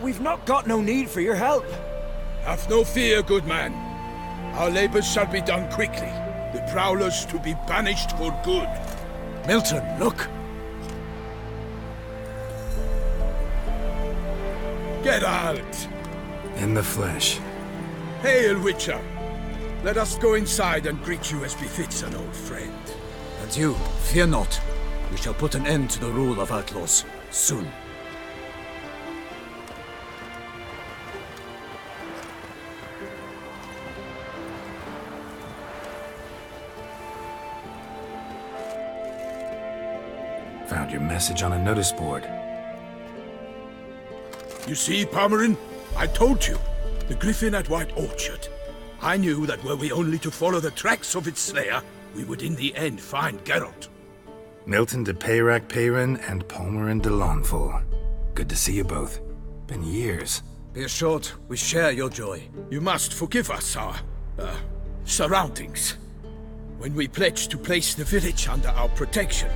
We've not got no need for your help. Have no fear, good man. Our labors shall be done quickly. The prowlers to be banished for good. Milton, look! Geralt! In the flesh. Hail, Witcher! Let us go inside and greet you as befits an old friend. And you, fear not. We shall put an end to the rule of outlaws, soon. Found your message on a notice board. You see, Palmerin? I told you. The griffin at White Orchard. I knew that were we only to follow the tracks of its slayer, we would in the end find Geralt. Milton de Peyrac Peyran and Palmerin de Lawnful. Good to see you both. Been years. Be assured, we share your joy. You must forgive us our, surroundings. When we pledged to place the village under our protection,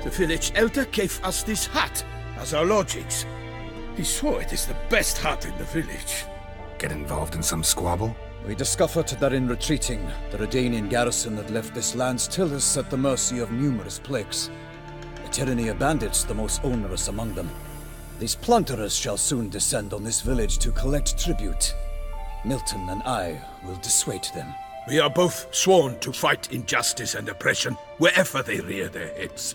the village elder gave us this hut as our lodgings. He swore it is the best hut in the village. Get involved in some squabble? We discovered that in retreating, the Redanian garrison had left this land's tillers at the mercy of numerous plagues. A tyranny of bandits, the most onerous among them. These plunderers shall soon descend on this village to collect tribute. Milton and I will dissuade them. We are both sworn to fight injustice and oppression wherever they rear their heads.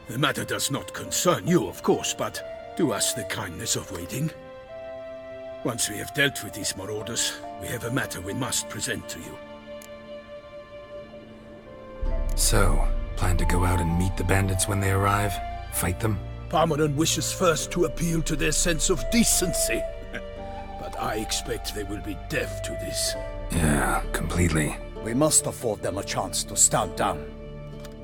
The matter does not concern you, of course, but do us the kindness of waiting. Once we have dealt with these marauders, we have a matter we must present to you. So, plan to go out and meet the bandits when they arrive? Fight them? Palmerin wishes first to appeal to their sense of decency. But I expect they will be deaf to this. Yeah, completely. We must afford them a chance to stand down.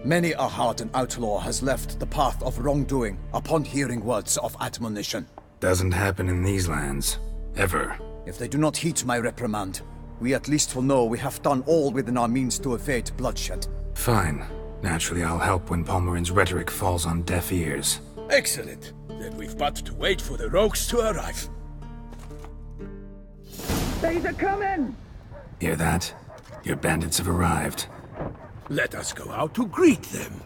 Many a hardened outlaw has left the path of wrongdoing upon hearing words of admonition. Doesn't happen in these lands. Ever. If they do not heed my reprimand, we at least will know we have done all within our means to evade bloodshed. Fine. Naturally, I'll help when Palmerin's rhetoric falls on deaf ears. Excellent. Then we've but to wait for the rogues to arrive. They's a coming! Hear that? Your bandits have arrived. Let us go out to greet them.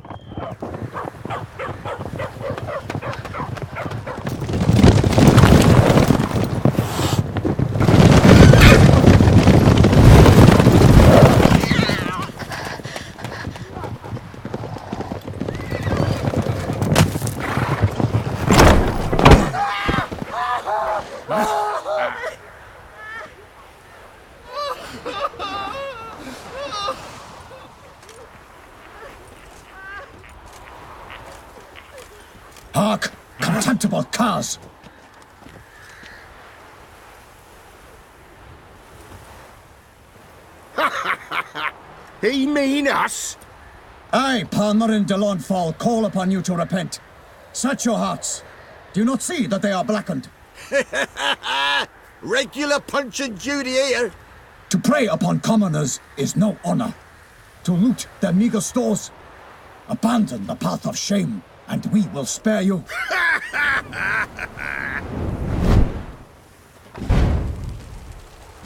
Hark! Contemptible curs! He mean us? I, Palmerin de Lawnfall, call upon you to repent. Set your hearts. Do you not see that they are blackened? Regular Punch and Judy here. To prey upon commoners is no honor. To loot their meager stores, abandon the path of shame, and we will spare you.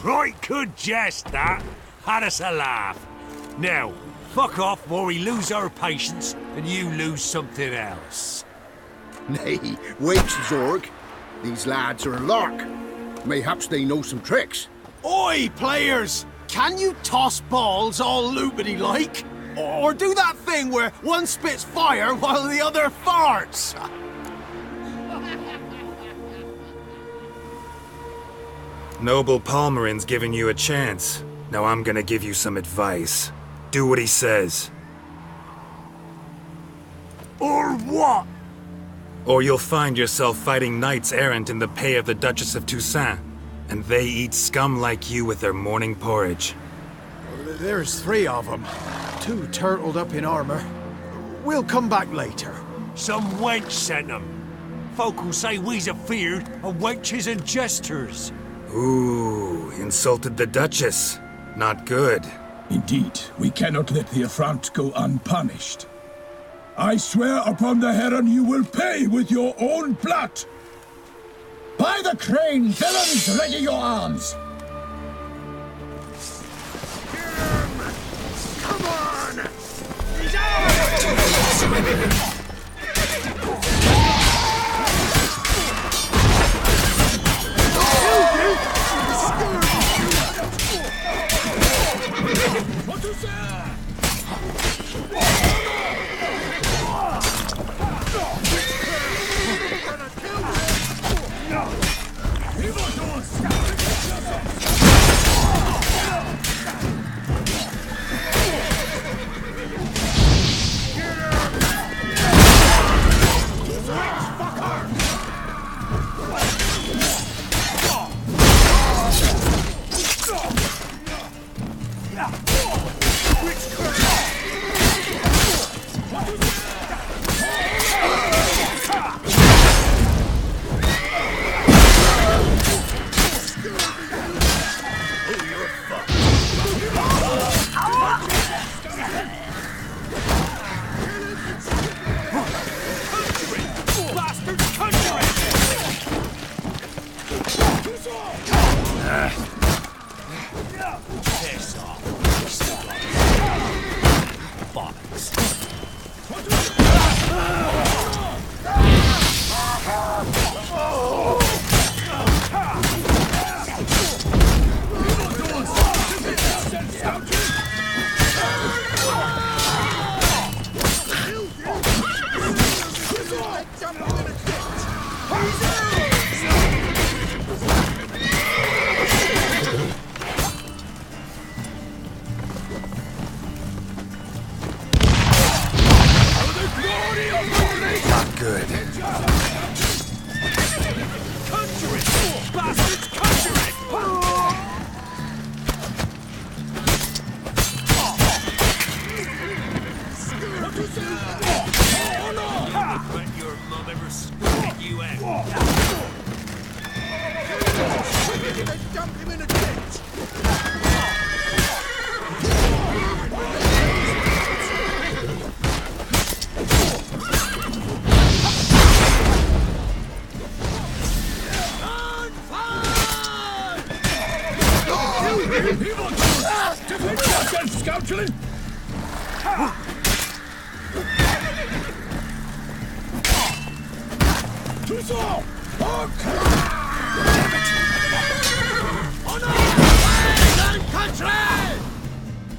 Right good jest, that. Had us a laugh. Now, fuck off before we lose our patience and you lose something else. Nay, wait, Zorg. These lads are a lark. Mayhaps they know some tricks. Oi, players! Can you toss balls all loopity-like? Or do that thing where one spits fire while the other farts? Noble Palmerin's giving you a chance. Now I'm gonna give you some advice. Do what he says. Or what? Or you'll find yourself fighting knights errant in the pay of the Duchess of Toussaint. And they eat scum like you with their morning porridge. There's 3 of them. 2 turtled up in armor. We'll come back later. Some wench sent them. Folk will say we's afeard of wenches and jesters. Ooh, insulted the Duchess. Not good. Indeed, we cannot let the affront go unpunished. I swear upon the Heron you will pay with your own blood! By the crane, villains, ready your arms! Come on!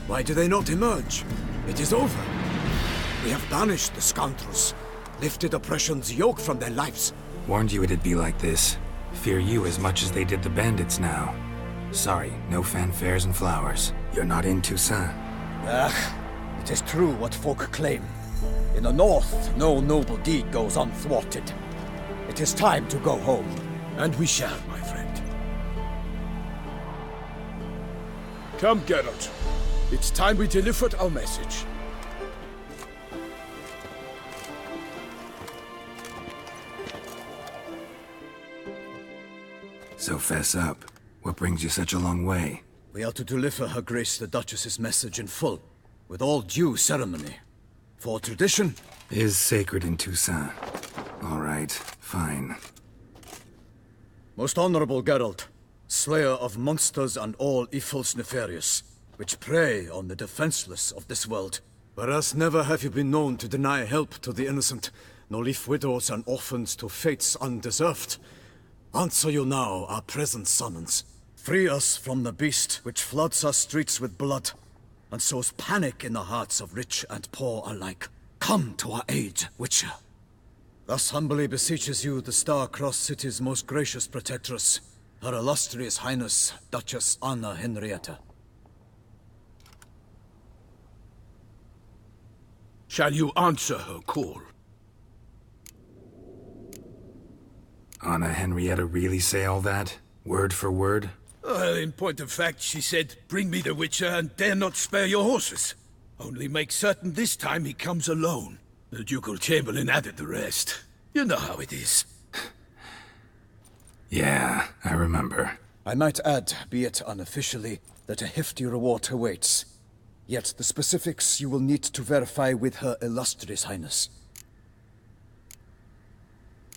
Why do they not emerge? It is over. We have banished the scoundrels, lifted oppression's yoke from their lives. Warned you it'd be like this. Fear you as much as they did the bandits now. Sorry, no fanfares and flowers. You're not in Toussaint. It is true what folk claim. In the north, no noble deed goes unthwarted. It is time to go home. And we shall, my friend. Come, Geralt. It's time we delivered our message. So fess up. What brings you such a long way? We are to deliver Her Grace the Duchess's message in full, with all due ceremony. For tradition is sacred in Toussaint. All right, fine. Most honorable Geralt, slayer of monsters and all evils nefarious, which prey on the defenseless of this world. Whereas never have you been known to deny help to the innocent, nor leave widows and orphans to fates undeserved. Answer you now our present summons. Free us from the beast which floods our streets with blood, and sows panic in the hearts of rich and poor alike. Come to our aid, Witcher. Thus humbly beseeches you the Star-Crossed City's most gracious protectress, Her Illustrious Highness, Duchess Anna Henrietta. Shall you answer her call? Anna Henrietta really say all that? Word for word? Well, in point of fact, she said, "Bring me the Witcher and dare not spare your horses. Only make certain this time he comes alone." The Ducal Chamberlain added the rest. You know how it is. Yeah, I remember. I might add, be it unofficially, that a hefty reward awaits. Yet the specifics you will need to verify with Her Illustrious Highness.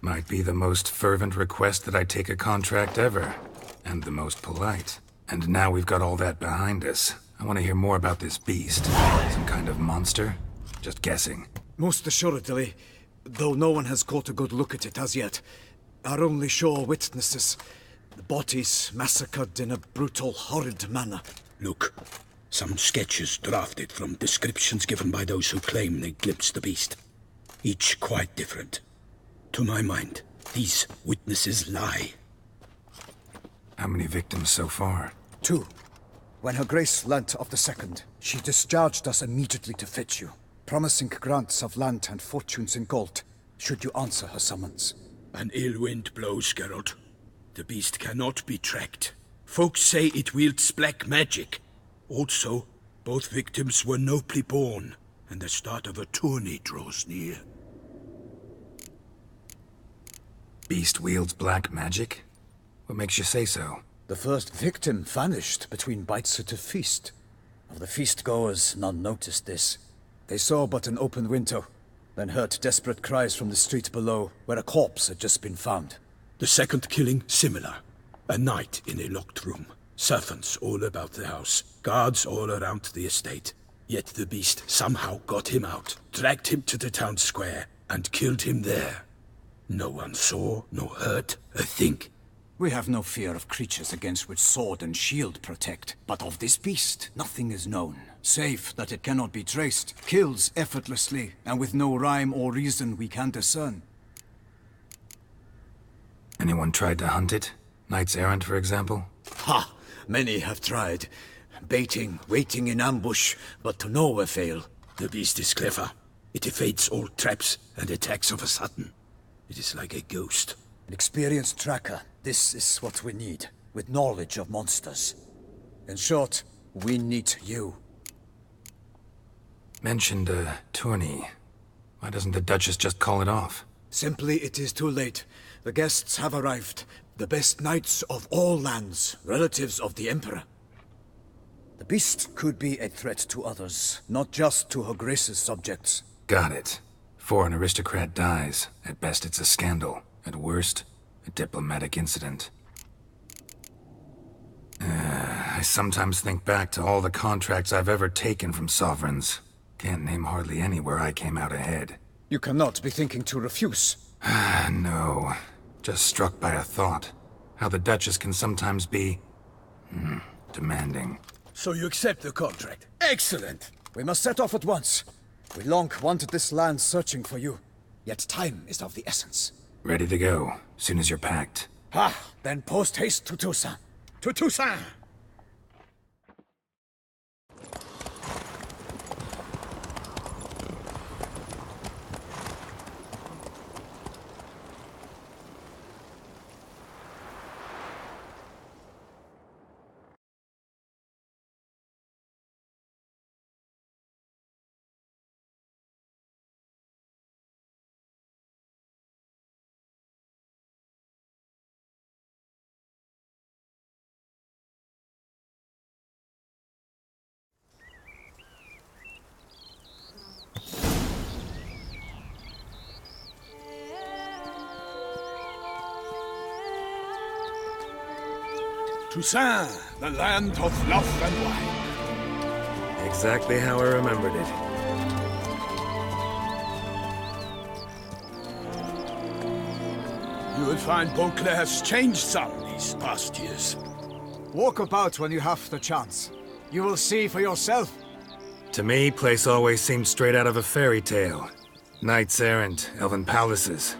Might be the most fervent request that I take a contract ever. And the most polite. And now we've got all that behind us. I want to hear more about this beast. Some kind of monster? Just guessing. Most assuredly, though no one has caught a good look at it as yet. Our only sure witnesses. The bodies massacred in a brutal, horrid manner. Look, some sketches drafted from descriptions given by those who claim they glimpsed the beast. Each quite different. To my mind, these witnesses lie. How many victims so far? 2. When Her Grace learnt of the second, she discharged us immediately to fetch you, promising grants of land and fortunes in gold, should you answer her summons. An ill wind blows, Geralt. The beast cannot be tracked. Folks say it wields black magic. Also, both victims were nobly born, and the start of a tourney draws near. Beast wields black magic? What makes you say so? The first victim vanished between bites at a feast. Of the feast-goers, none noticed this. They saw but an open window, then heard desperate cries from the street below, where a corpse had just been found. The second killing, similar. A night in a locked room. Servants all about the house. Guards all around the estate. Yet the beast somehow got him out, dragged him to the town square, and killed him there. No one saw, nor heard a thing. We have no fear of creatures against which sword and shield protect, but of this beast, nothing is known, save that it cannot be traced, kills effortlessly, and with no rhyme or reason we can discern. Anyone tried to hunt it? Knights errant, for example? Ha! Many have tried. Baiting, waiting in ambush, but to no avail. The beast is clever. It evades all traps and attacks of a sudden. It is like a ghost. An experienced tracker. This is what we need, with knowledge of monsters. In short, we need you. Mentioned a tourney. Why doesn't the Duchess just call it off? Simply, it is too late. The guests have arrived. The best knights of all lands, relatives of the Emperor. The beast could be a threat to others, not just to Her Grace's subjects. Got it. Before an aristocrat dies, at best it's a scandal. At worst, a diplomatic incident. I sometimes think back to all the contracts I've ever taken from sovereigns. Can't name hardly any where I came out ahead. You cannot be thinking to refuse. No. Just struck by a thought. How the Duchess can sometimes be... demanding. So you accept the contract? Excellent! We must set off at once. We long wanted this land searching for you. Yet time is of the essence. Ready to go, soon as you're packed. Then post-haste to Toussaint. To Toussaint! Toussaint, the land of love and wine. Exactly how I remembered it. You will find Beauclair has changed some these past years. Walk about when you have the chance. You will see for yourself. To me, place always seemed straight out of a fairy tale. Knights errant, elven palaces.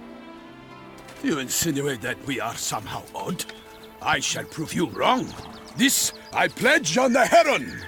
You insinuate that we are somehow odd? I shall prove you wrong. This I pledge on the Heron!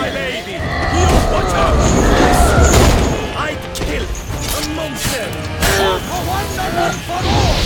my lady! You watch out! I'd kill a monster! One for one and one for all!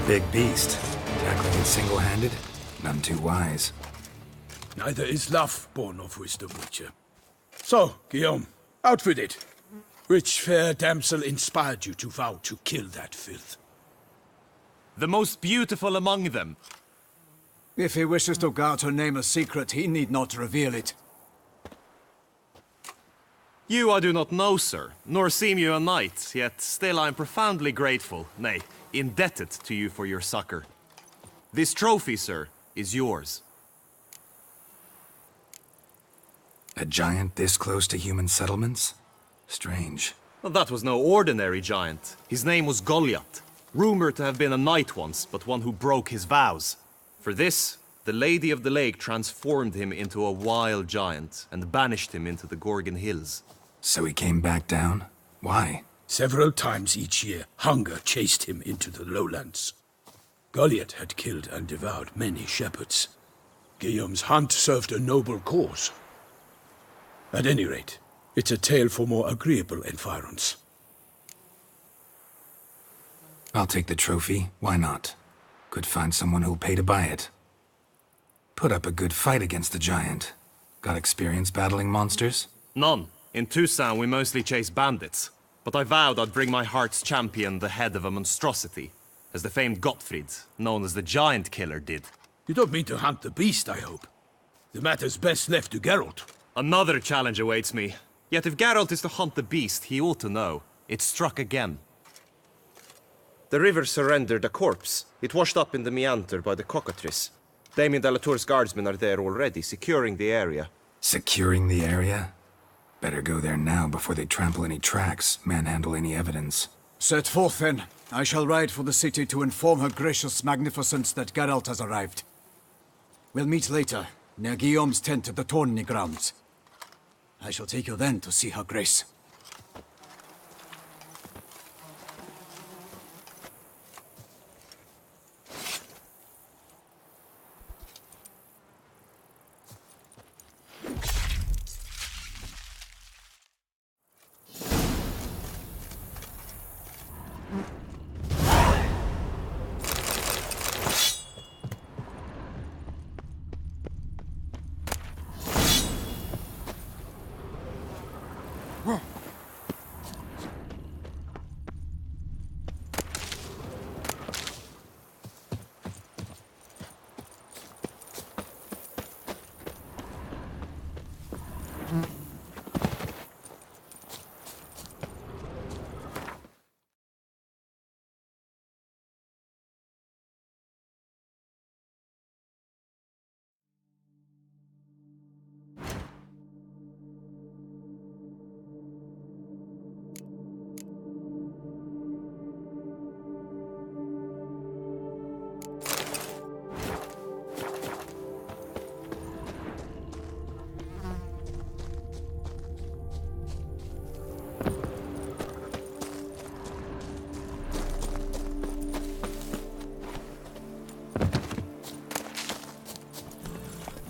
Big beast. Tackling it single-handed? None too wise. Neither is love born of wisdom, Witcher. So, Guillaume, out with it. Which fair damsel inspired you to vow to kill that filth? The most beautiful among them. If he wishes to guard her name a secret, he need not reveal it. You I do not know, sir, nor seem you a knight, yet still I am profoundly grateful, nay, indebted to you for your succor. This trophy, sir, is yours. A giant this close to human settlements? Strange. Well, that was no ordinary giant. His name was Goliath, rumored to have been a knight once, but one who broke his vows. For this, the Lady of the Lake transformed him into a wild giant and banished him into the Gorgon Hills. So he came back down? Why? Several times each year, hunger chased him into the lowlands. Goliath had killed and devoured many shepherds. Guillaume's hunt served a noble cause. At any rate, it's a tale for more agreeable environs. I'll take the trophy. Why not? Could find someone who'll pay to buy it. Put up a good fight against the giant. Got experience battling monsters? None. In Toussaint we mostly chase bandits. But I vowed I'd bring my heart's champion the head of a monstrosity, as the famed Gottfried, known as the Giant Killer, did. You don't mean to hunt the beast, I hope. The matter's best left to Geralt. Another challenge awaits me. Yet if Geralt is to hunt the beast, he ought to know. It struck again. The river surrendered a corpse. It washed up in the meander by the cockatrice. Damien de la Tour's guardsmen are there already, securing the area. Securing the area? Better go there now before they trample any tracks, manhandle any evidence. Set forth, then. I shall ride for the city to inform her gracious magnificence that Geralt has arrived. We'll meet later, near Guillaume's tent at the Tourney grounds. I shall take you then to see her grace.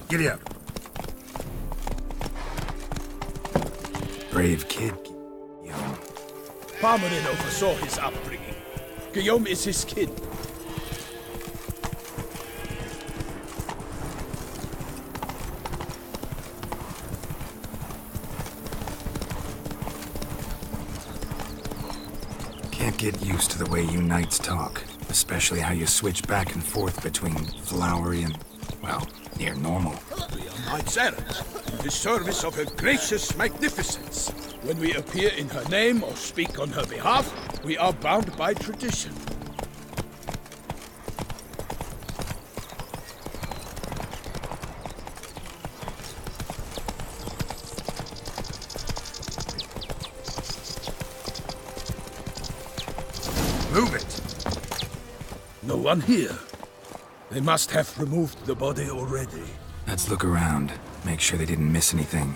Giddy up. Brave kid, Guillaume. Parmanin oversaw his upbringing. Guillaume is his kin. Can't get used to the way you knights talk. Especially how you switch back and forth between flowery and well, near normal. We are knights errant, in the service of her gracious magnificence. When we appear in her name or speak on her behalf, we are bound by tradition. Move it! No one here. They must have removed the body already. Let's look around. Make sure they didn't miss anything.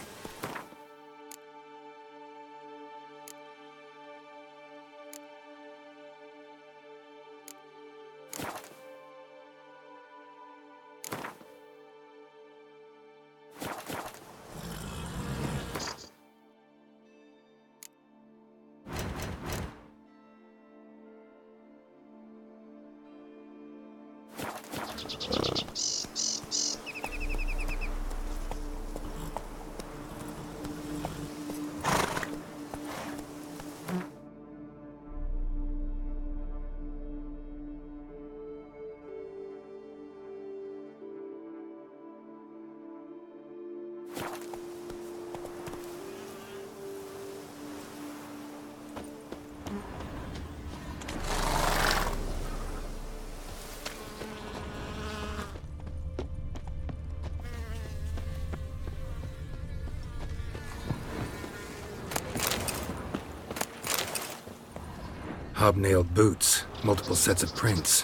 Hobnailed boots, multiple sets of prints.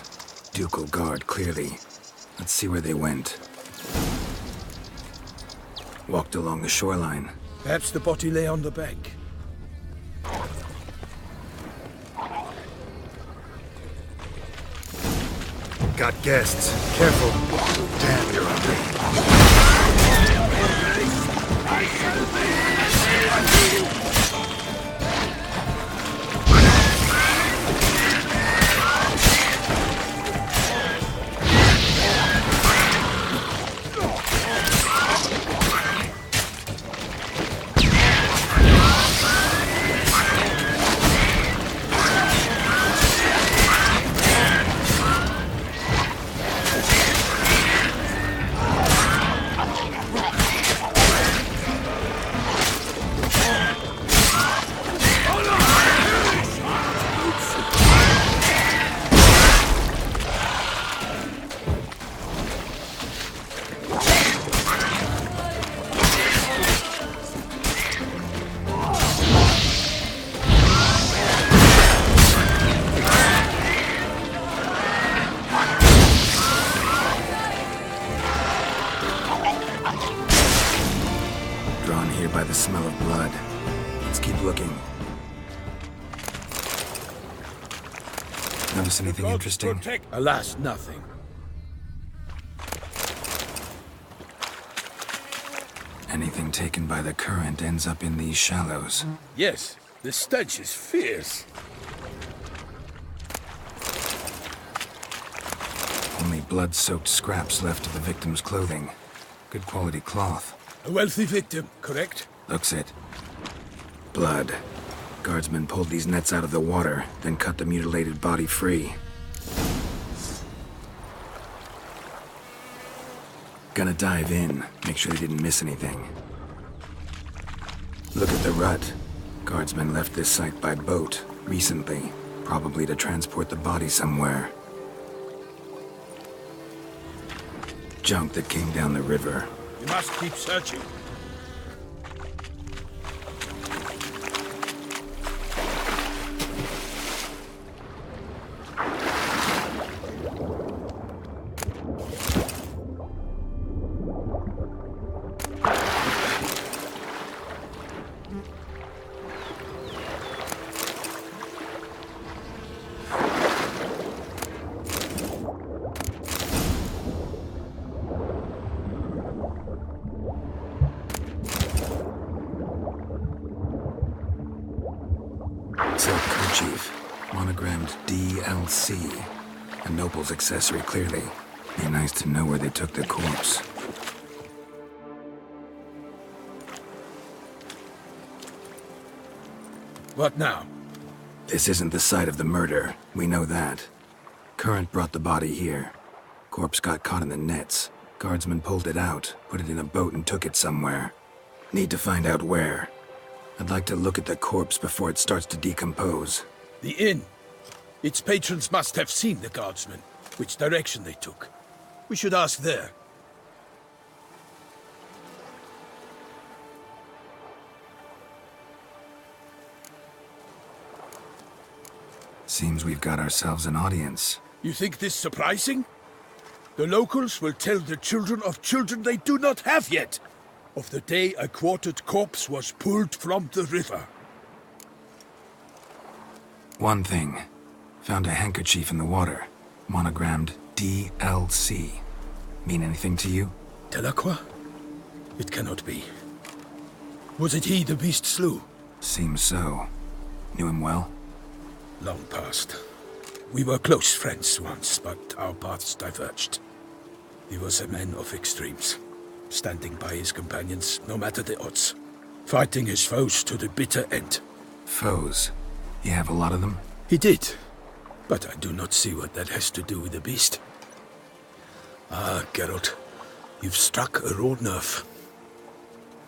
Ducal guard, clearly. Let's see where they went. Walked along the shoreline. Perhaps the body lay on the bank. Got guests. Careful. Damn, you're ugly. Drawn here by the smell of blood. Let's keep looking. Notice anything interesting? Alas, nothing. Anything taken by the current ends up in these shallows. Yes, the stench is fierce. Only blood-soaked scraps left of the victim's clothing. Good quality cloth. A wealthy victim, correct? Looks it. Blood. Guardsmen pulled these nets out of the water, then cut the mutilated body free. Gonna dive in, make sure they didn't miss anything. Look at the rut. Guardsmen left this site by boat, recently, probably to transport the body somewhere. Junk that came down the river. You must keep searching. Subcrcibe, monogrammed DLC. A noble's accessory, clearly. Be nice to know where they took the corpse. What now? This isn't the site of the murder. We know that. Current brought the body here. Corpse got caught in the nets. Guardsmen pulled it out, put it in a boat and took it somewhere. Need to find out where. I'd like to look at the corpse before it starts to decompose. The inn. Its patrons must have seen the guardsmen, which direction they took. We should ask there. Seems we've got ourselves an audience. You think this surprising? The locals will tell the children of children they do not have yet, of the day a quartered corpse was pulled from the river. One thing. Found a handkerchief in the water. Monogrammed DLC. Mean anything to you? Delacroix? It cannot be. Was it he the beast slew? Seems so. Knew him well? Long past. We were close friends once, but our paths diverged. He was a man of extremes, standing by his companions no matter the odds, fighting his foes to the bitter end. Foes? You have a lot of them? He did, but I do not see what that has to do with the beast. Ah, Geralt, you've struck a raw nerve.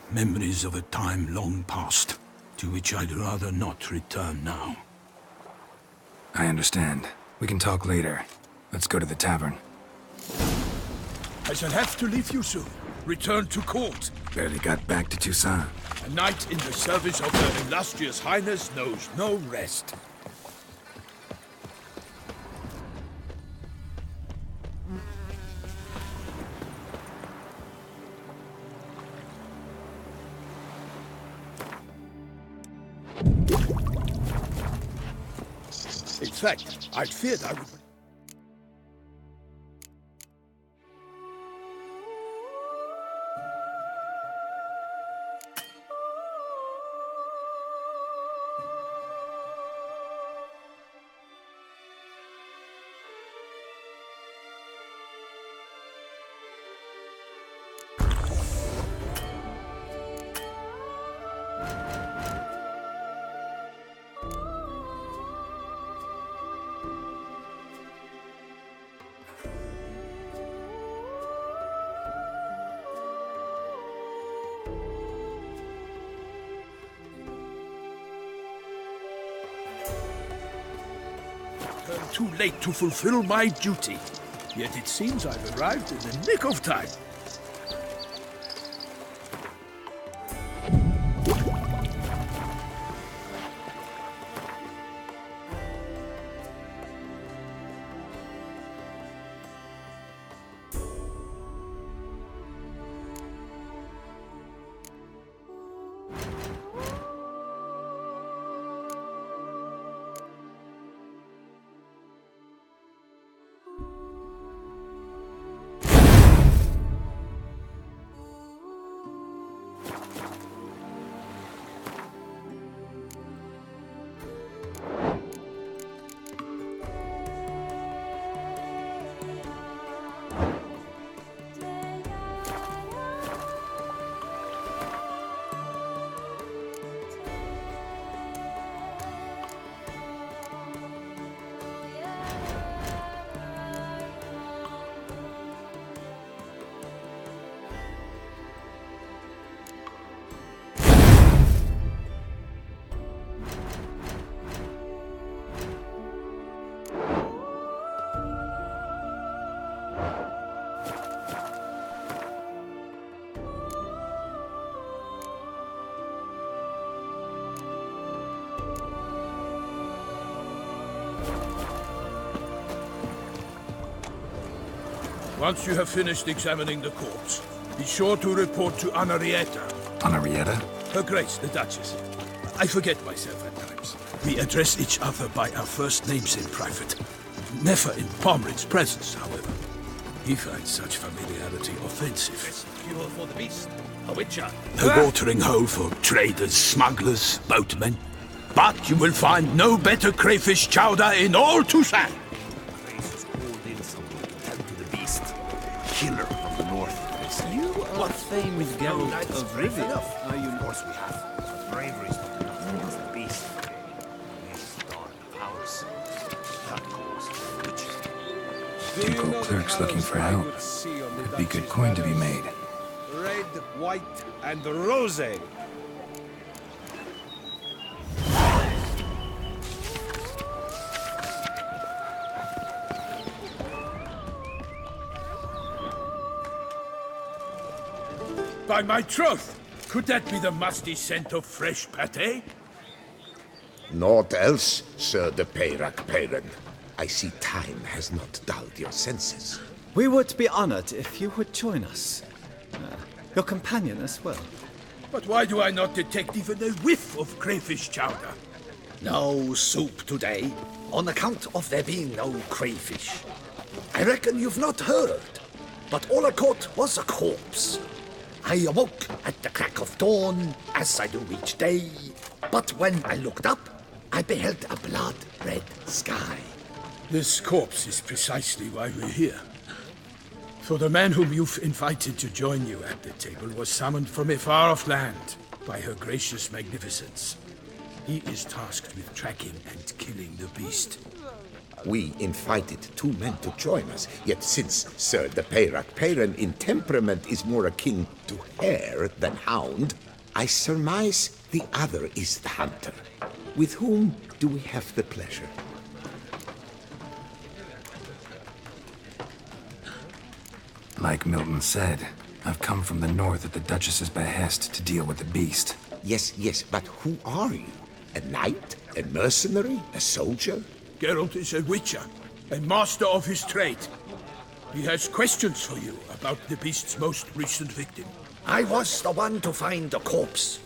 Memories of a time long past, to which I'd rather not return now. I understand. We can talk later. Let's go to the tavern. I shall have to leave you soon. Return to court. Barely got back to Toussaint. A knight in the service of Her Illustrious Highness knows no rest. In fact, I feared I would... Too late to fulfill my duty. Yet it seems I've arrived in the nick of time. Once you have finished examining the corpse, be sure to report to Anarietta. Anarietta? Her Grace, the Duchess. I forget myself at times. We address each other by our first names in private. Never in Pomrin's presence, however. He finds such familiarity offensive. Cure for the beast. A witcher. A watering hole for traders, smugglers, boatmen. But you will find no better crayfish chowder in all Toussaint. Killer from the north. You what fame with Geralt of Rivia are you? Of course we have. Bravery is not enough against the beast. These dark powers. That calls for witches. Temple clerks looking for help. Could be good coin to be made. Red, white, and rosé. By my troth, could that be the musty scent of fresh pâté? Naught else, Sir de Peyrac Peyran. I see time has not dulled your senses. We would be honored if you would join us. Your companion as well. But why do I not detect even a whiff of crayfish chowder? No soup today, on account of there being no crayfish. I reckon you've not heard, but all I caught was a corpse. I awoke at the crack of dawn, as I do each day, but when I looked up, I beheld a blood-red sky. This corpse is precisely why we're here. For the man whom you've invited to join you at the table was summoned from a far-off land by her gracious magnificence. He is tasked with tracking and killing the beast. We invited 2 men to join us, yet since Sir de Peyrac Peyran in temperament is more akin to hare than hound, I surmise the other is the hunter. With whom do we have the pleasure? Like Milton said, I've come from the north at the Duchess's behest to deal with the beast. Yes, but who are you? A knight? A mercenary? A soldier? Geralt is a witcher, a master of his trade. He has questions for you about the beast's most recent victim. I was the one to find the corpse.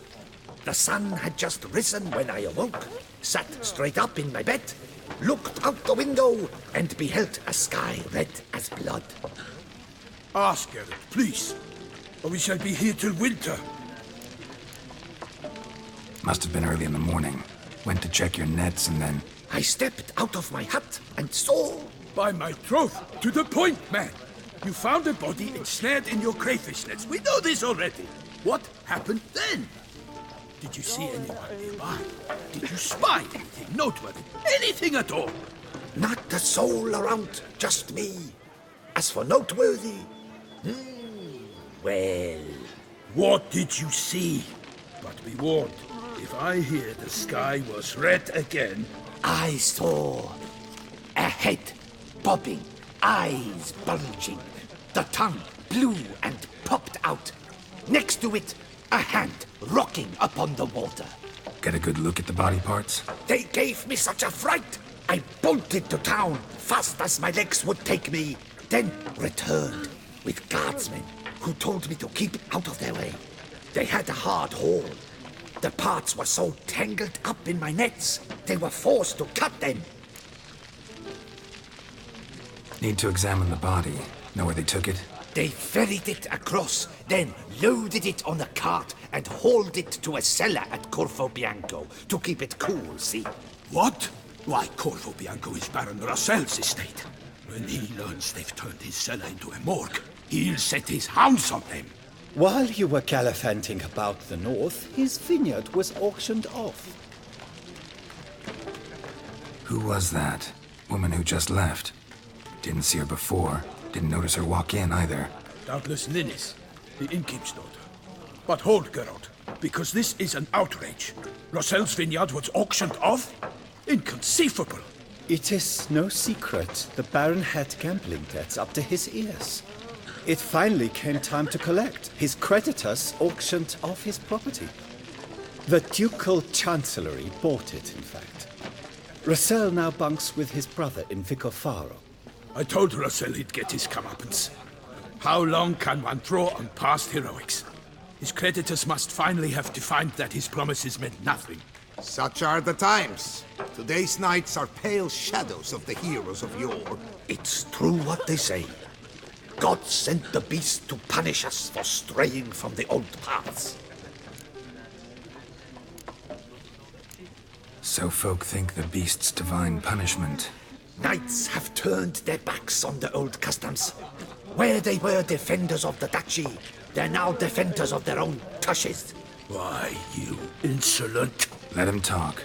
The sun had just risen when I awoke, sat straight up in my bed, looked out the window, and beheld a sky red as blood. Ask Geralt, please, or we shall be here till winter. Must have been early in the morning. Went to check your nets and then... I stepped out of my hut and saw... By my troth, to the point, man. You found a body ensnared in your crayfish nets. We know this already. What happened then? Did you see anyone nearby? Did you spy anything noteworthy? Anything at all? Not a soul around, just me. As for noteworthy... well... What did you see? But be warned, if I hear the sky was red again... I saw a head bobbing, eyes bulging, the tongue blue and popped out. Next to it, a hand rocking upon the water. Get a good look at the body parts? They gave me such a fright. I bolted to town fast as my legs would take me, then returned with guardsmen who told me to keep out of their way. They had a hard haul. The parts were so tangled up in my nets, they were forced to cut them. Need to examine the body. Know where they took it? They ferried it across, then loaded it on a cart and hauled it to a cellar at Corvo Bianco to keep it cool, see? What? Why, Corvo Bianco is Baron Russell's estate. When he learns they've turned his cellar into a morgue, he'll set his hounds on them. While you were gallivanting about the north, his vineyard was auctioned off. Who was that? Woman who just left. Didn't see her before. Didn't notice her walk in either. Doubtless Ninnis, the innkeep's daughter. But hold, Geralt, because this is an outrage. Russell's vineyard was auctioned off? Inconceivable. It is no secret the Baron had gambling debts up to his ears. It finally came time to collect. His creditors auctioned off his property. The Ducal Chancellery bought it, in fact. Russell now bunks with his brother in Vicofaro. I told Russell he'd get his comeuppance. How long can one throw on past heroics? His creditors must finally have defined that his promises meant nothing. Such are the times. Today's knights are pale shadows of the heroes of yore. It's true what they say. God sent the beast to punish us for straying from the old paths. So folk think the beast's divine punishment. Knights have turned their backs on the old customs. Where they were defenders of the duchy, they're now defenders of their own tushes. Why, you insolent... Let him talk.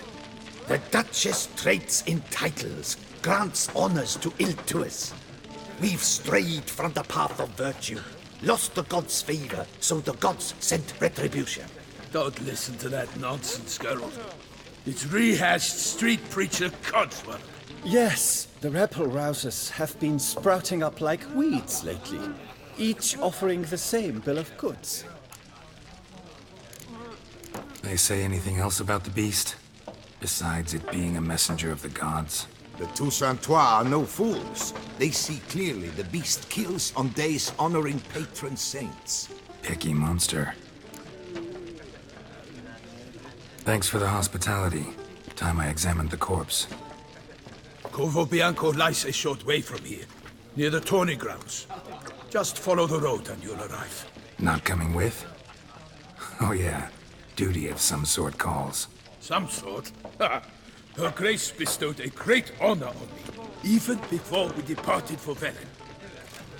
The Duchess trades in titles, grants honors to ill-doers. We've strayed from the path of virtue, lost the gods' favor, so the gods sent retribution. Don't listen to that nonsense, Geralt. It's rehashed street preacher codswork. Yes, the rebel rousers have been sprouting up like weeds lately, each offering the same bill of goods. They say anything else about the beast? Besides it being a messenger of the gods? The Toussaintois are no fools. They see clearly the beast kills on days honoring patron saints. Picky monster. Thanks for the hospitality. Time I examined the corpse. Corvo Bianco lies a short way from here, near the tourney grounds. Just follow the road and you'll arrive. Not coming with? Oh yeah, duty of some sort calls. Some sort? Ha! Her Grace bestowed a great honor on me, even before we departed for Velen.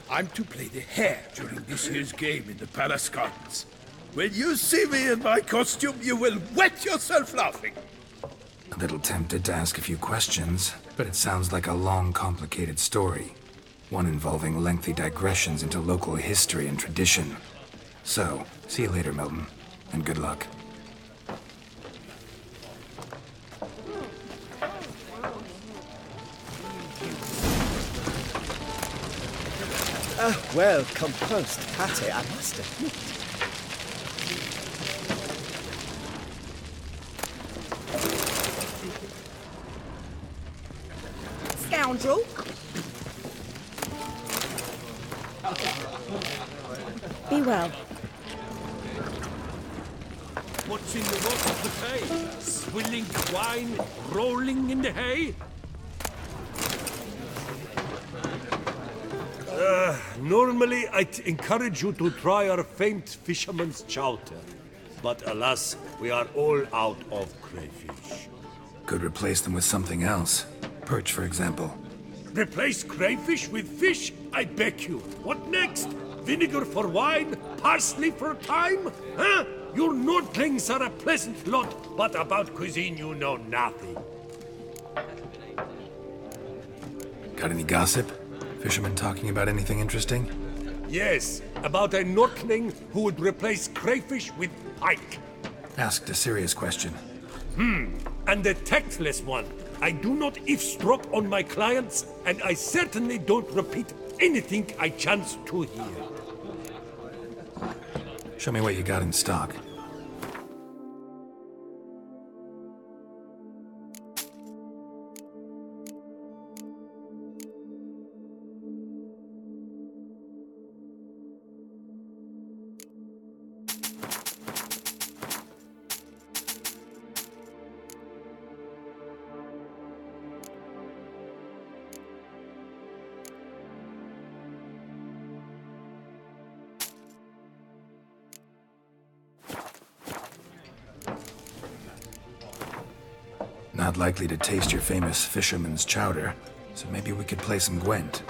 I'm to play the hare during this year's game in the palace gardens. When you see me in my costume, you will wet yourself laughing. A little tempted to ask a few questions, but it sounds like a long, complicated story. One involving lengthy digressions into local history and tradition. So, see you later, Milton, and good luck. Well composed pate, I must admit. Scoundrel! Be well. What's in the water for hay? Swilling wine, rolling in the hay? Normally, I'd encourage you to try our famed fisherman's chowder. But alas, we are all out of crayfish. Could replace them with something else. Perch, for example. Replace crayfish with fish? I beg you. What next? Vinegar for wine? Parsley for thyme? Huh? Your Nordlings are a pleasant lot, but about cuisine you know nothing. Got any gossip? Fishermen talking about anything interesting? Yes, about a Nordling who would replace crayfish with pike. Asked a serious question. And a tactless one. I do not eavesdrop on my clients, and I certainly don't repeat anything I chance to hear. Show me what you got in stock. Not likely to taste your famous fisherman's chowder, so maybe we could play some Gwent.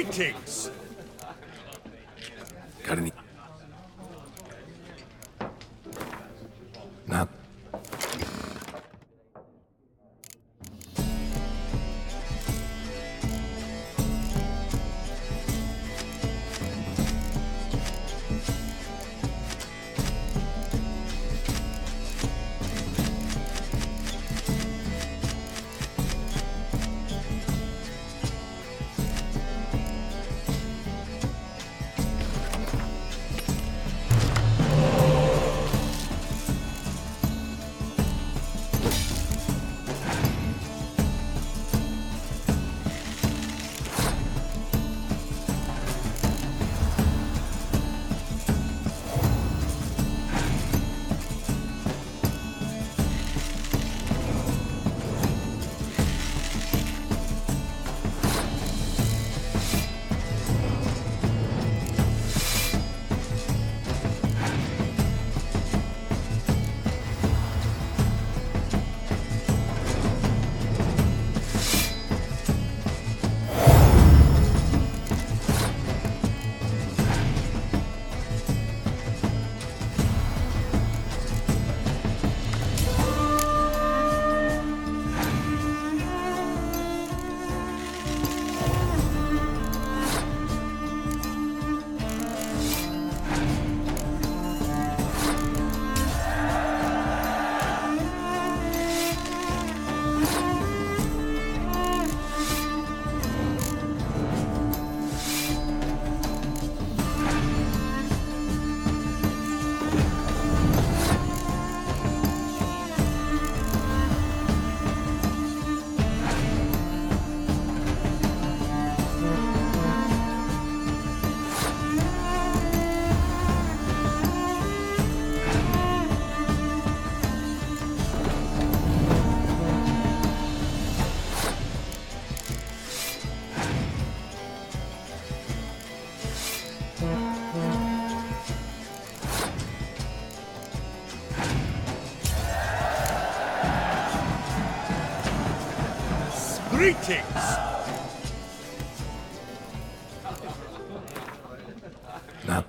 Greetings! Got any... Not... Greetings! Not...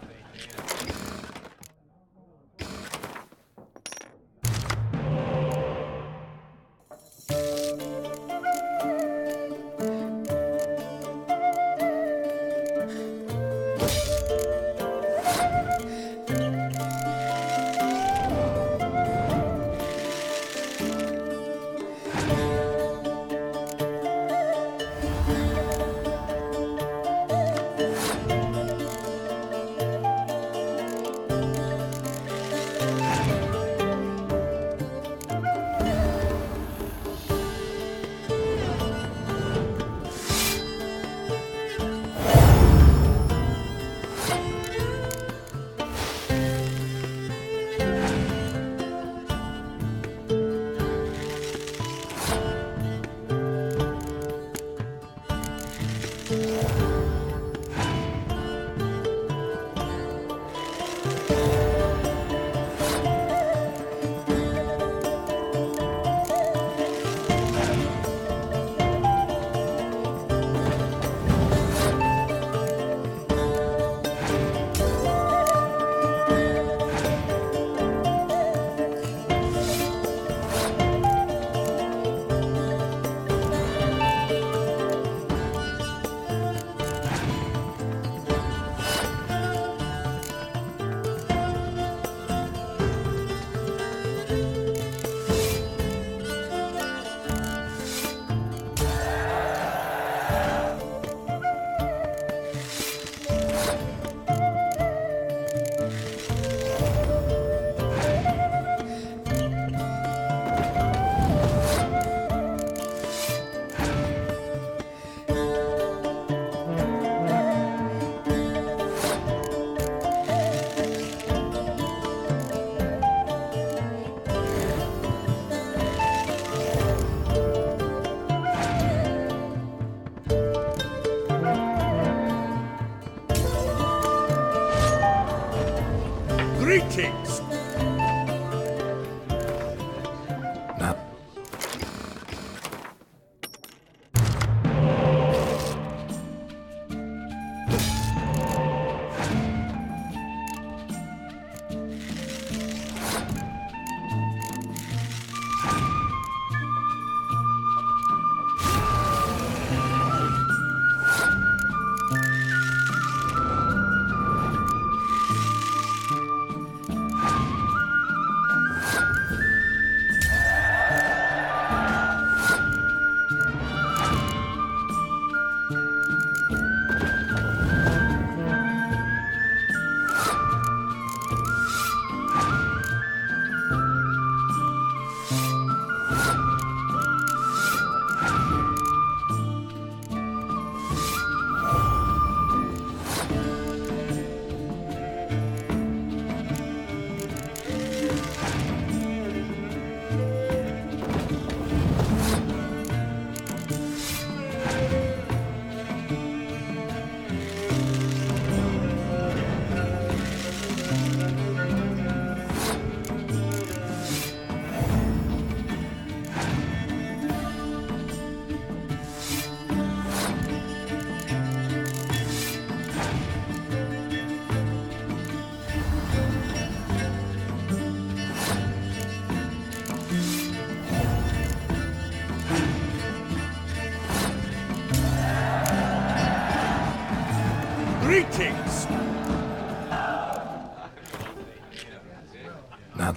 Greetings! Not... Greetings! Not...